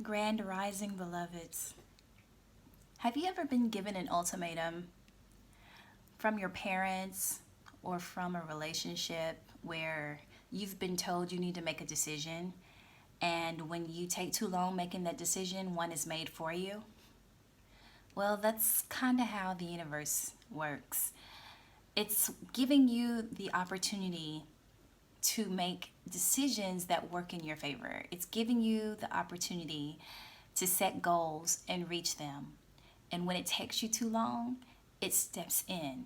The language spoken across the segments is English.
Grand Rising Beloveds. Have you ever been given an ultimatum from your parents or from a relationship where you've been told you need to make a decision, and when you take too long making that decision, one is made for you? Well, that's kind of how the universe works. It's giving you the opportunity to make decisions that work in your favor. It's giving you the opportunity to set goals and reach them. And when it takes you too long, it steps in.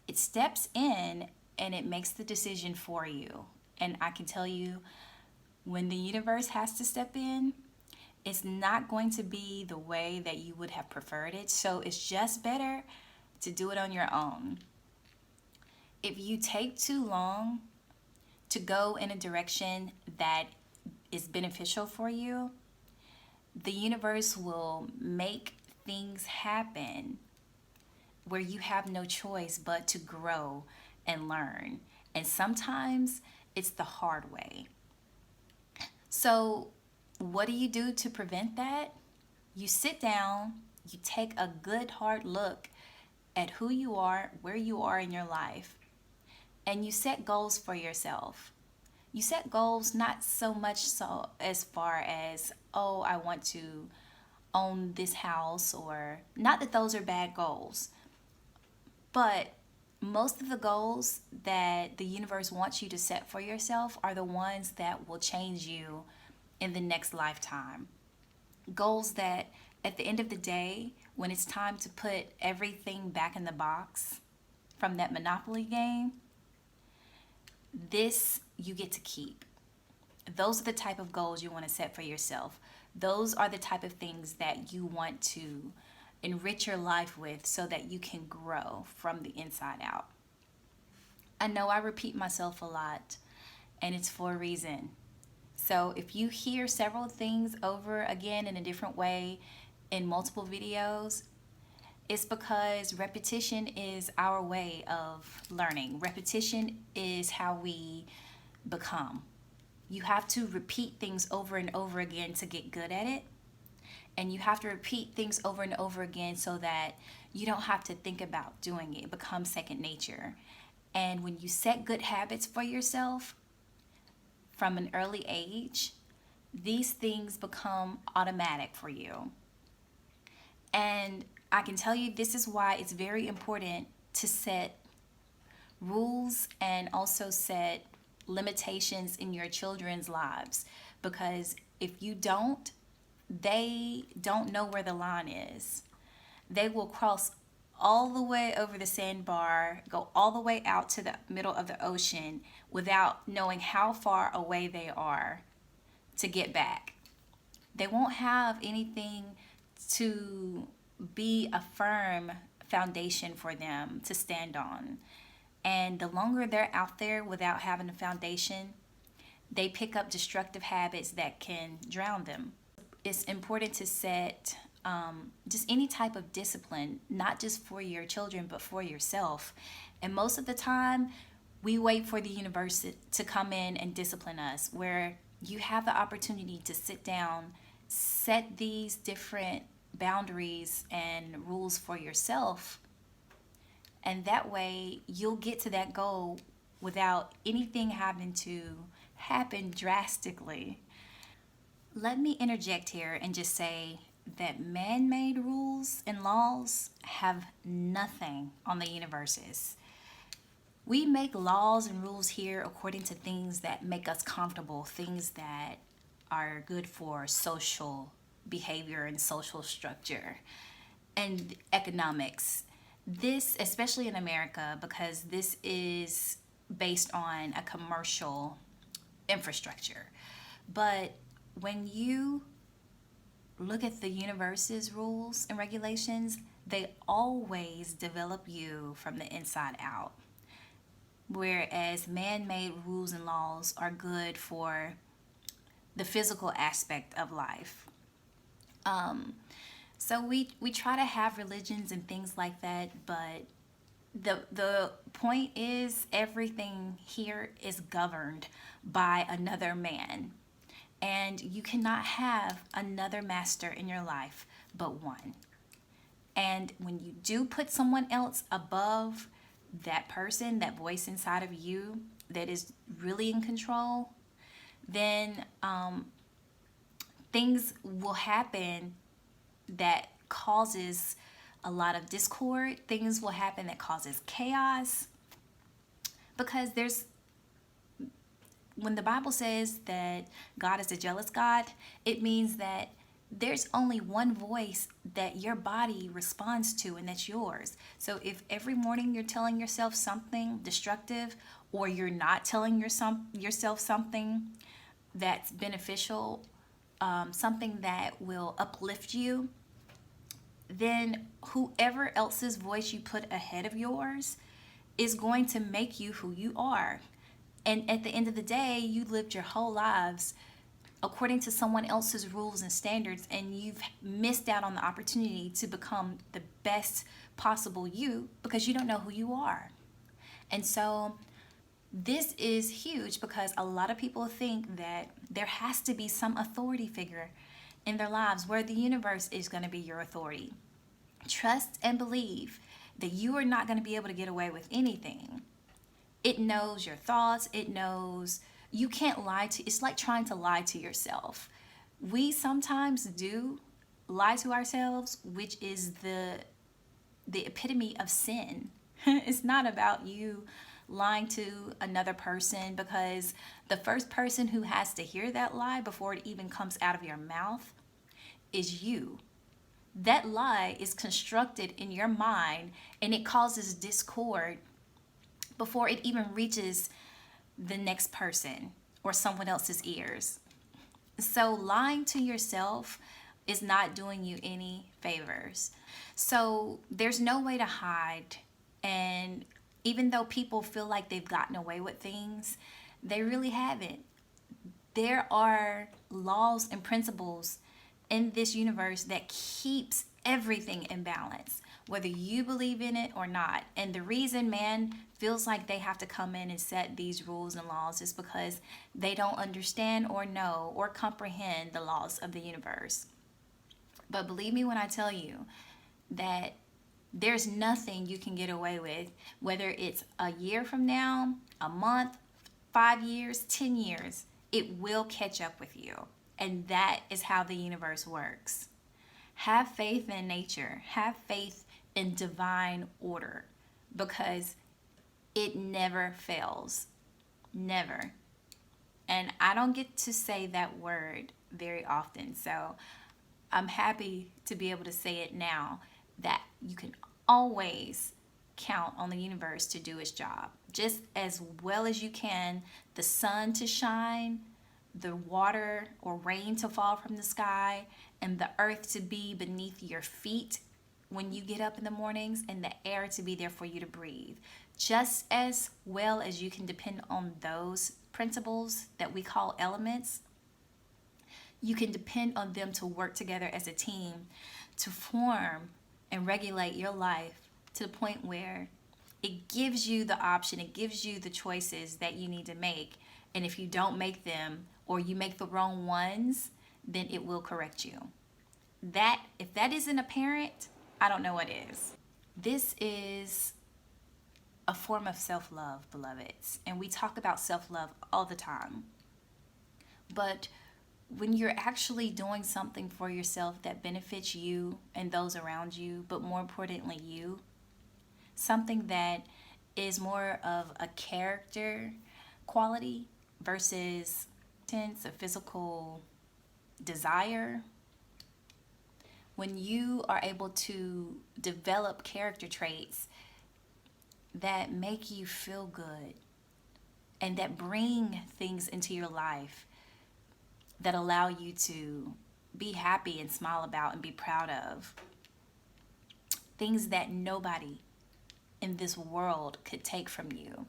It steps in and it makes the decision for you. And I can tell you, when the universe has to step in, it's not going to be the way that you would have preferred it. So it's just better to do it on your own. If you take too long to go in a direction that is beneficial for you, the universe will make things happen where you have no choice but to grow and learn. And sometimes it's the hard way. So, what do you do to prevent that? You sit down, you take a good hard look at who you are, where you are in your life, and you set goals for yourself. You set goals not so much so as far as, oh, I want to own this house, or not that those are bad goals, but most of the goals that the universe wants you to set for yourself are the ones that will change you in the next lifetime. Goals that at the end of the day, when it's time to put everything back in the box from that Monopoly game, this you get to keep. Those are the type of goals you want to set for yourself. Those are the type of things that you want to enrich your life with so that you can grow from the inside out. I know I repeat myself a lot, and it's for a reason. So if you hear several things over again in a different way in multiple videos, it's because repetition is our way of learning. Repetition is how we become. You have to repeat things over and over again to get good at it. And you have to repeat things over and over again so that you don't have to think about doing it. It becomes second nature. And when you set good habits for yourself from an early age, these things become automatic for you. And I can tell you this is why it's very important to set rules and also set limitations in your children's lives, because if you don't, they don't know where the line is. They will cross all the way over the sandbar, go all the way out to the middle of the ocean without knowing how far away they are to get back. They won't have anything to be a firm foundation for them to stand on. And the longer they're out there without having a foundation, they pick up destructive habits that can drown them. It's important to set just any type of discipline, not just for your children, but for yourself. And most of the time, we wait for the universe to come in and discipline us, where you have the opportunity to sit down, set these different boundaries and rules for yourself. And that way, you'll get to that goal without anything having to happen drastically. Let me interject here and just say that man made rules and laws have nothing on the universes. We make laws and rules here according to things that make us comfortable, things that are good for social behavior and social structure and economics. This, especially in America, because this is based on a commercial infrastructure. But when you look at the universe's rules and regulations, they always develop you from the inside out. Whereas man made rules and laws are good for the physical aspect of life. So we try to have religions and things like that, but the point is everything here is governed by another man. And you cannot have another master in your life but one. And when you do put someone else above that person, that voice inside of you that is really in control, then things will happen that causes a lot of discord. Things will happen that causes chaos, because there's when the Bible says that God is a jealous God, it means that there's only one voice that your body responds to, and that's yours. So if every morning you're telling yourself something destructive, or you're not telling yourself something that's beneficial, something that will uplift you, then whoever else's voice you put ahead of yours is going to make you who you are. And at the end of the day, you lived your whole lives according to someone else's rules and standards, and you've missed out on the opportunity to become the best possible you because you don't know who you are. And so this is huge, because a lot of people think that there has to be some authority figure in their lives where the universe is going to be your authority. Trust and believe that you are not going to be able to get away with anything. It knows your thoughts. It knows you can't lie to. It's like trying to lie to yourself. We sometimes do lie to ourselves, which is the epitome of sin. It's not about you lying to another person, because the first person who has to hear that lie before it even comes out of your mouth is you. That lie is constructed in your mind, and it causes discord before it even reaches the next person or someone else's ears. So lying to yourself is not doing you any favors. So there's no way to hide. And even though people feel like they've gotten away with things, they really haven't. There are laws and principles in this universe that keeps everything in balance, whether you believe in it or not. And the reason man feels like they have to come in and set these rules and laws is because they don't understand or know or comprehend the laws of the universe. But believe me when I tell you that there's nothing you can get away with, whether it's a year from now, a month, 5 years, 10 years, it will catch up with you. And that is how the universe works. Have faith in nature. Have faith in divine order, because it never fails. Never. And I don't get to say that word very often. So I'm happy to be able to say it now, that you can always count on the universe to do its job. Just as well as you can the sun to shine, the water or rain to fall from the sky, and the earth to be beneath your feet when you get up in the mornings, and the air to be there for you to breathe. Just as well as you can depend on those principles that we call elements, you can depend on them to work together as a team to form and regulate your life to the point where it gives you the option, it gives you the choices that you need to make. And if you don't make them, or you make the wrong ones, then it will correct you. That, if that isn't apparent, I don't know what is. This is a form of self-love, beloveds. And we talk about self-love all the time. But when you're actually doing something for yourself that benefits you and those around you, but more importantly you, something that is more of a character quality versus a physical desire, when you are able to develop character traits that make you feel good and that bring things into your life that allow you to be happy and smile about and be proud of, things that nobody in this world could take from you,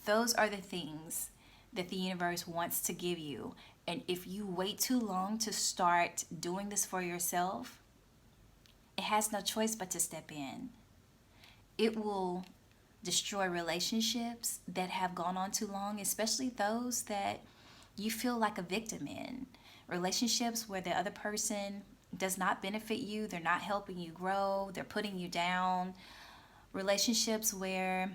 those are the things that the universe wants to give you. And if you wait too long to start doing this for yourself, it has no choice but to step in. It will destroy relationships that have gone on too long, especially those that you feel like a victim in. Relationships where the other person does not benefit you, they're not helping you grow, they're putting you down. Relationships where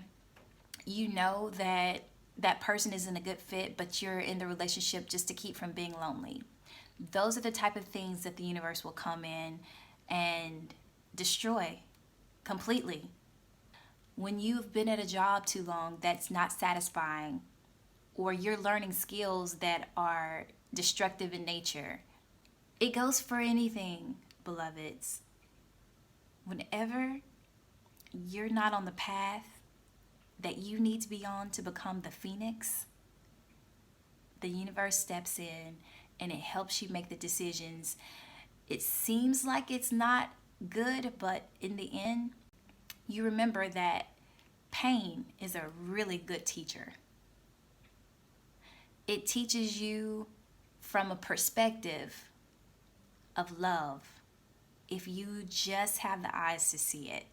you know that that person isn't a good fit, but you're in the relationship just to keep from being lonely. Those are the type of things that the universe will come in and destroy completely. When you've been at a job too long that's not satisfying, or you're learning skills that are destructive in nature, it goes for anything, beloveds. Whenever you're not on the path that you need to be on to become the phoenix, the universe steps in and it helps you make the decisions. It seems like it's not good, but in the end, you remember that pain is a really good teacher. It teaches you from a perspective of love if you just have the eyes to see it.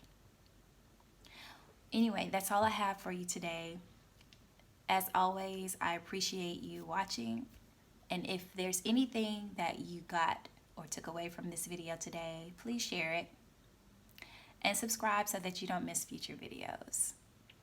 Anyway, that's all I have for you today. As always, I appreciate you watching. And if there's anything that you got or took away from this video today, please share it and subscribe so that you don't miss future videos.